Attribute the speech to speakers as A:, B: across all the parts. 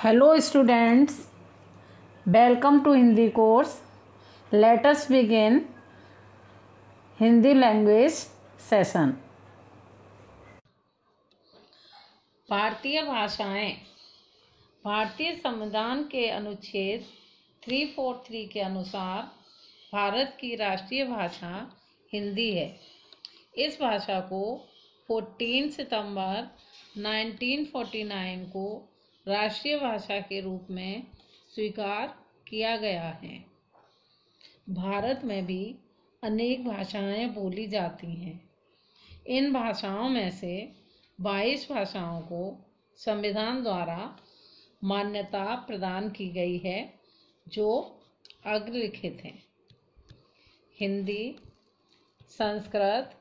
A: Hello students, welcome to Hindi course. Let us begin Hindi language session. भारतीय भाषाएं। भारतीय संविधान के अनुच्छेद 343 के अनुसार भारत की राष्ट्रीय भाषा हिंदी है। इस भाषा को 14 सितंबर 1949 को राष्ट्रीय भाषा के रूप में स्वीकार किया गया है। भारत में भी अनेक भाषाएं बोली जाती हैं। इन भाषाओं में से 22 भाषाओं को संविधान द्वारा मान्यता प्रदान की गई है, जो अग्रलिखित हैं: हिंदी, संस्कृत,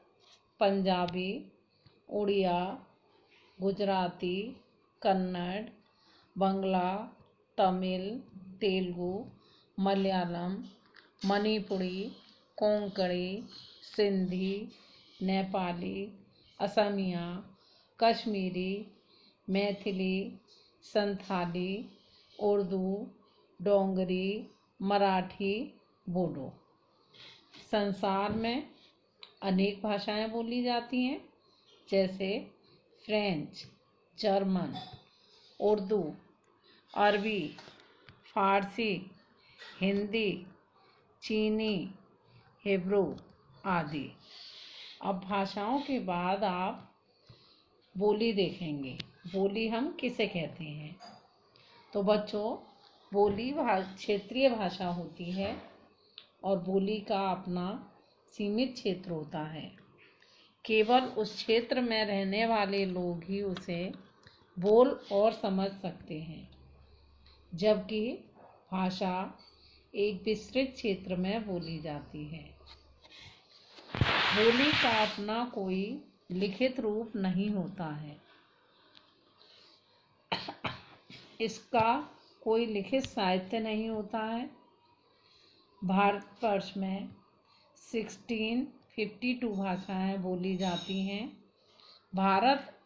A: पंजाबी, उड़िया, गुजराती, कन्नड़, बंगला, तमिल, तेलुगु, मलयालम, मणिपुरी, कोंकणी, सिंधी, नेपाली, असमिया, कश्मीरी, मैथिली, संथाली, उर्दू, डोंगरी, मराठी, बोडो। संसार में अनेक भाषाएं बोली जाती हैं, जैसे फ्रेंच, जर्मन, उर्दू, अरबी, फारसी, हिंदी, चीनी, हिब्रू आदि। अब भाषाओं के बाद आप बोली देखेंगे। बोली हम किसे कहते हैं? तो बच्चों, बोली क्षेत्रीय भाषा होती है और बोली का अपना सीमित क्षेत्र होता है। केवल उस क्षेत्र में रहने वाले लोग ही उसे बोल और समझ सकते हैं, जबकि भाषा एक विस्तृत क्षेत्र में बोली जाती है। बोली का अपना कोई लिखित रूप नहीं होता है। इसका कोई लिखित साहित्य नहीं होता है। भारतवर्ष में 1652 भाषाएं बोली जाती हैं। भारत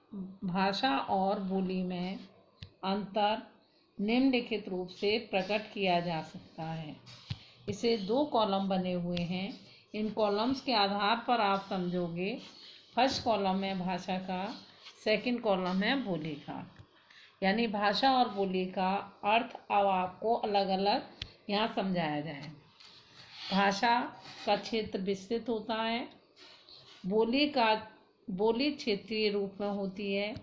A: भाषा और बोली में अंतर निम्नलिखित रूप से प्रकट किया जा सकता है। इसे 2 कॉलम बने हुए हैं। इन कॉलम्स के आधार पर आप समझोगे। फर्स्ट कॉलम है भाषा का, सेकंड कॉलम है बोली का। यानी भाषा और बोली का अर्थ अब आपको अलग अलग यहाँ समझाया जाए। भाषा का क्षेत्र विस्तृत होता है। बोली क्षेत्रीय रूप में होती है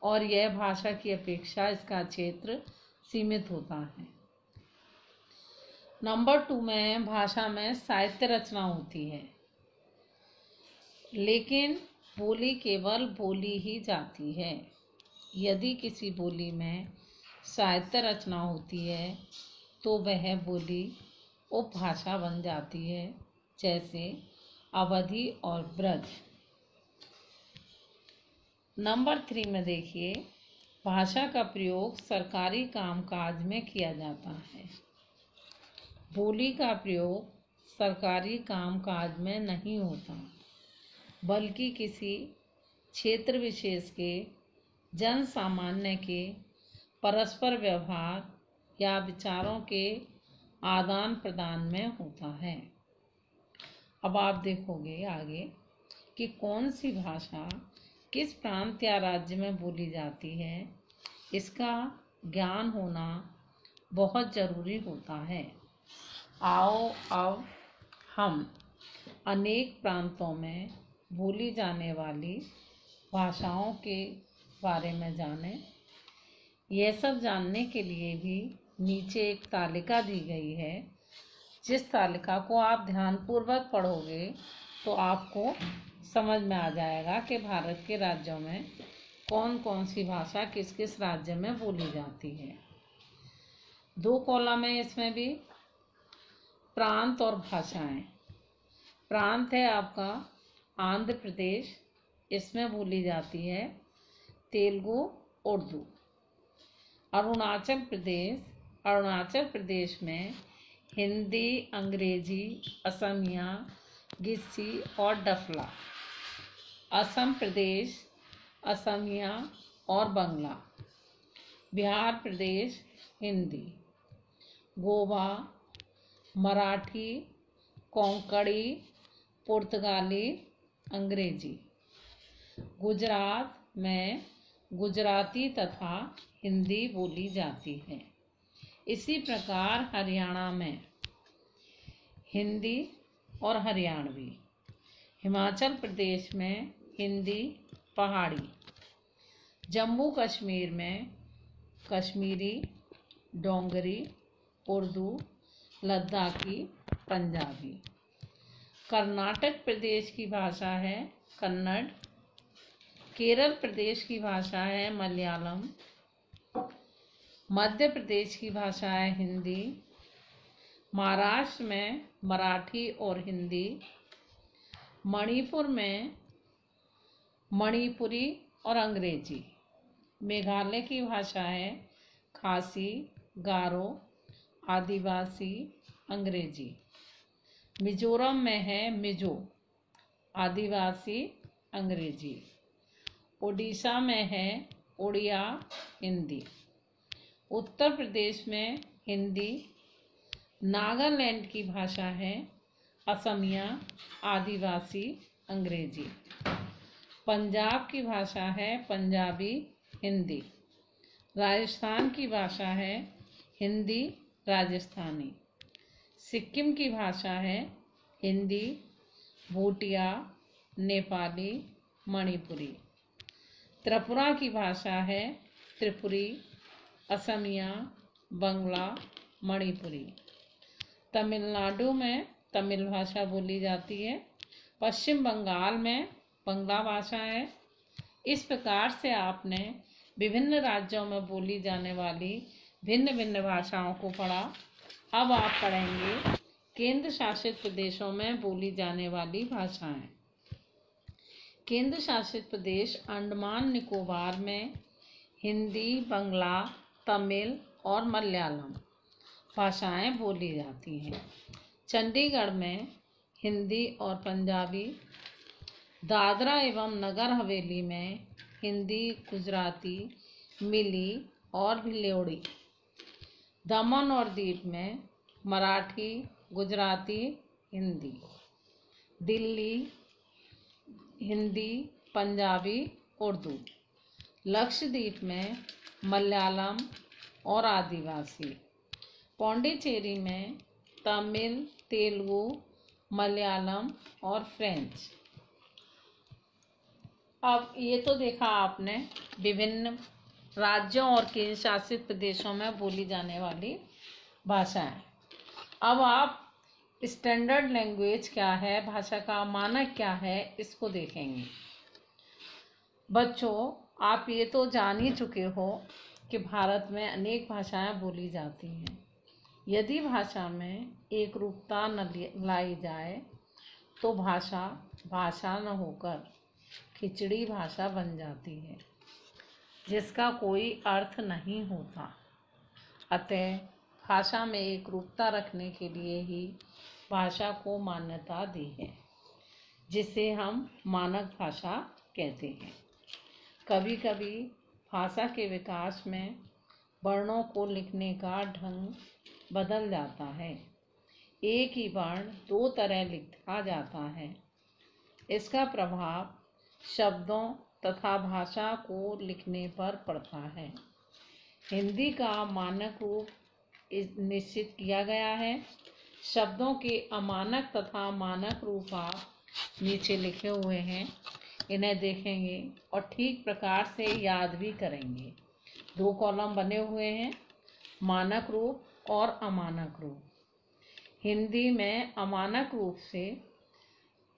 A: और यह भाषा की अपेक्षा इसका क्षेत्र सीमित होता है। नंबर 2 में भाषा में साहित्य रचना होती है, लेकिन बोली केवल बोली ही जाती है। यदि किसी बोली में साहित्य रचना होती है तो वह बोली उपभाषा बन जाती है, जैसे अवधी और ब्रज। नंबर 3 में देखिए, भाषा का प्रयोग सरकारी कामकाज में किया जाता है। बोली का प्रयोग सरकारी कामकाज में नहीं होता, बल्कि किसी क्षेत्र विशेष के जन सामान्य के परस्पर व्यवहार या विचारों के आदान प्रदान में होता है। अब आप देखोगे आगे कि कौन सी भाषा किस प्रांत या राज्य में बोली जाती है। इसका ज्ञान होना बहुत ज़रूरी होता है। आओ अब हम अनेक प्रांतों में बोली जाने वाली भाषाओं के बारे में जानें। यह सब जानने के लिए भी नीचे एक तालिका दी गई है। जिस तालिका को आप ध्यानपूर्वक पढ़ोगे तो आपको समझ में आ जाएगा कि भारत के राज्यों में कौन कौन सी भाषा किस किस राज्य में बोली जाती है। 2 कॉलम है इसमें भी, प्रांत और भाषाएं। प्रांत है आपका आंध्र प्रदेश, इसमें बोली जाती है तेलुगु, उर्दू। अरुणाचल प्रदेश में हिंदी, अंग्रेजी, असमिया, गिस्सी और डफला। असम प्रदेश असमिया और बंगला। बिहार प्रदेश हिंदी, गोवा मराठी, कोंकणी, पुर्तगाली, अंग्रेजी। गुजरात में गुजराती तथा हिंदी बोली जाती है। इसी प्रकार हरियाणा में हिंदी और हरियाणवी। हिमाचल प्रदेश में हिंदी पहाड़ी। जम्मू कश्मीर में कश्मीरी, डोंगरी, उर्दू, लद्दाखी, पंजाबी। कर्नाटक प्रदेश की भाषा है कन्नड़। केरल प्रदेश की भाषा है मलयालम। मध्य प्रदेश की भाषा है हिंदी। महाराष्ट्र में मराठी और हिंदी। मणिपुर में मणिपुरी और अंग्रेजी। मेघालय की भाषा है खासी, गारो, आदिवासी, अंग्रेजी। मिजोरम में है मिजो, आदिवासी, अंग्रेजी। उड़ीसा में है उड़िया, हिंदी। उत्तर प्रदेश में हिंदी। नागालैंड की भाषा है असमिया, आदिवासी, अंग्रेजी। पंजाब की भाषा है पंजाबी, हिंदी। राजस्थान की भाषा है हिंदी, राजस्थानी। सिक्किम की भाषा है हिंदी, भूटिया, नेपाली, मणिपुरी। त्रिपुरा की भाषा है त्रिपुरी, असमिया, बंगला, मणिपुरी। तमिलनाडु में तमिल भाषा बोली जाती है। पश्चिम बंगाल में बंगला भाषा है। इस प्रकार से आपने विभिन्न राज्यों में बोली जाने वाली भिन्न भिन्न भाषाओं को पढ़ा। अब आप पढ़ेंगे केंद्र शासित प्रदेशों में बोली जाने वाली भाषाएं। केंद्र शासित प्रदेश अंडमान निकोबार में हिंदी, बंगला, तमिल और मलयालम भाषाएं बोली जाती हैं। चंडीगढ़ में हिंदी और पंजाबी। दादरा एवं नगर हवेली में हिंदी, गुजराती, मिली और भिल्लोड़ी। दमन और दीव में मराठी, गुजराती, हिंदी। दिल्ली हिंदी, पंजाबी, उर्दू। लक्षद्वीप में मलयालम और आदिवासी। पौंडीचेरी में तमिल, तेलुगु, मलयालम और फ्रेंच। अब ये तो देखा आपने विभिन्न राज्यों और केंद्र शासित प्रदेशों में बोली जाने वाली भाषाएं। अब आप स्टैंडर्ड लैंग्वेज क्या है, भाषा का मानक क्या है, इसको देखेंगे। बच्चों, आप ये तो जान ही चुके हो कि भारत में अनेक भाषाएं बोली जाती हैं। यदि भाषा में एक रूपता न लाई जाए तो भाषा न होकर खिचड़ी भाषा बन जाती है, जिसका कोई अर्थ नहीं होता। अतः भाषा में एक रूपता रखने के लिए ही भाषा को मान्यता दी है, जिसे हम मानक भाषा कहते हैं। कभी कभी भाषा के विकास में वर्णों को लिखने का ढंग बदल जाता है। एक ही वर्ण दो तरह लिखा जाता है। इसका प्रभाव शब्दों तथा भाषा को लिखने पर पड़ता है। हिंदी का मानक रूप निश्चित किया गया है। शब्दों के अमानक तथा मानक रूप आप नीचे लिखे हुए हैं, इन्हें देखेंगे और ठीक प्रकार से याद भी करेंगे। 2 कॉलम बने हुए हैं, मानक रूप और अमानक रूप। हिंदी में अमानक रूप से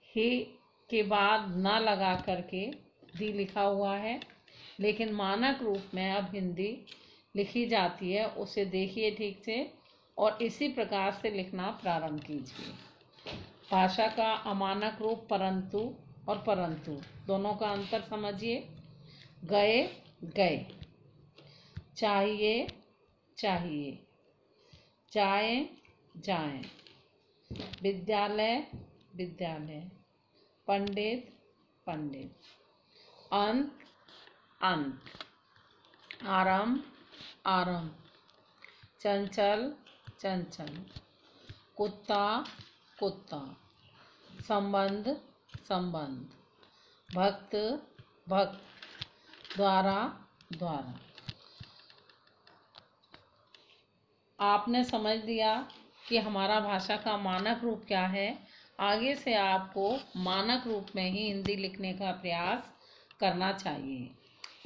A: ही के बाद न लगा करके दी लिखा हुआ है, लेकिन मानक रूप में अब हिंदी लिखी जाती है। उसे देखिए ठीक से और इसी प्रकार से लिखना प्रारंभ कीजिए। भाषा का अमानक रूप परंतु और परंतु दोनों का अंतर समझिए। गए, गए। चाहिए, चाहिए। जाए, जाएं। विद्यालय, विद्यालय। पंडित, पंडित। अंत, अंत। आरंभ, आरंभ, चंचल चंचल, कुत्ता कुत्ता, संबंध संबंध, भक्त भक्त, द्वारा द्वारा। आपने समझ लिया कि हमारा भाषा का मानक रूप क्या है। आगे से आपको मानक रूप में ही हिंदी लिखने का प्रयास करना चाहिए।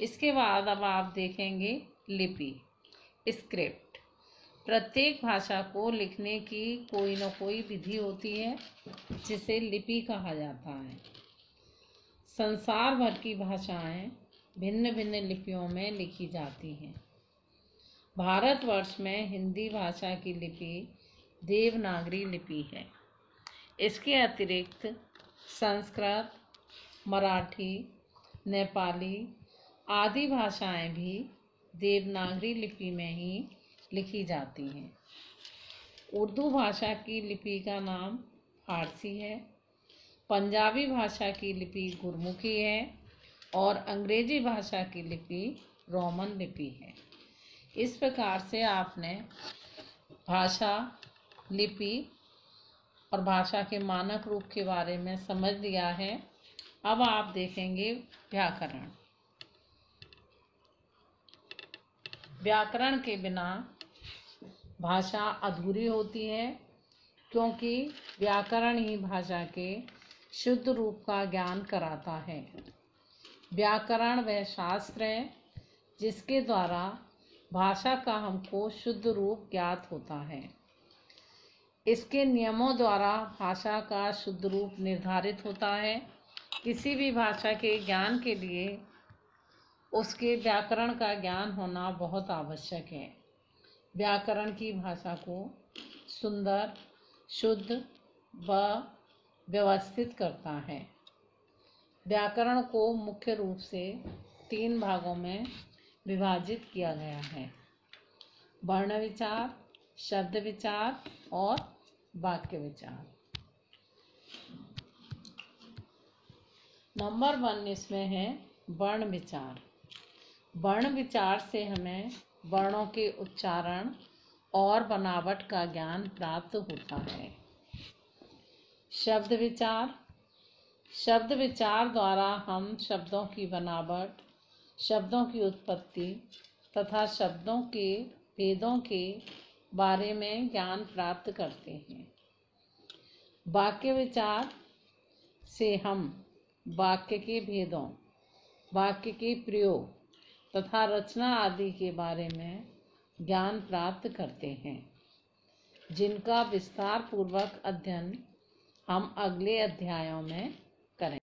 A: इसके बाद अब आप देखेंगे लिपि, स्क्रिप्ट। प्रत्येक भाषा को लिखने की कोई न कोई विधि होती है जिसे लिपि कहा जाता है। संसार भर की भाषाएं भिन्न भिन्न लिपियों में लिखी जाती हैं। भारतवर्ष में हिंदी भाषा की लिपि देवनागरी लिपि है। इसके अतिरिक्त संस्कृत, मराठी, नेपाली आदि भाषाएं भी देवनागरी लिपि में ही लिखी जाती हैं। उर्दू भाषा की लिपि का नाम फारसी है, पंजाबी भाषा की लिपि गुरमुखी है और अंग्रेजी भाषा की लिपि रोमन लिपि है। इस प्रकार से आपने भाषा, लिपि और भाषा के मानक रूप के बारे में समझ लिया है। अब आप देखेंगे व्याकरण। व्याकरण के बिना भाषा अधूरी होती है, क्योंकि व्याकरण ही भाषा के शुद्ध रूप का ज्ञान कराता है। व्याकरण वह शास्त्र है जिसके द्वारा भाषा का हमको शुद्ध रूप ज्ञात होता है। इसके नियमों द्वारा भाषा का शुद्ध रूप निर्धारित होता है। किसी भी भाषा के ज्ञान के लिए उसके व्याकरण का ज्ञान होना बहुत आवश्यक है। व्याकरण की भाषा को सुंदर, शुद्ध व व्यवस्थित करता है। व्याकरण को मुख्य रूप से 3 भागों में विभाजित किया गया है: वर्ण विचार, शब्द विचार और वाक्य विचार। नंबर 1 इसमें है वर्ण विचार। वर्ण विचार से हमें वर्णों के उच्चारण और बनावट का ज्ञान प्राप्त होता है। शब्द विचार। शब्द विचार द्वारा हम शब्दों की बनावट, शब्दों की उत्पत्ति तथा शब्दों के भेदों के बारे में ज्ञान प्राप्त करते हैं। वाक्य विचार से हम वाक्य के भेदों, वाक्य के प्रयोग तथा रचना आदि के बारे में ज्ञान प्राप्त करते हैं, जिनका विस्तार पूर्वक अध्ययन हम अगले अध्यायों में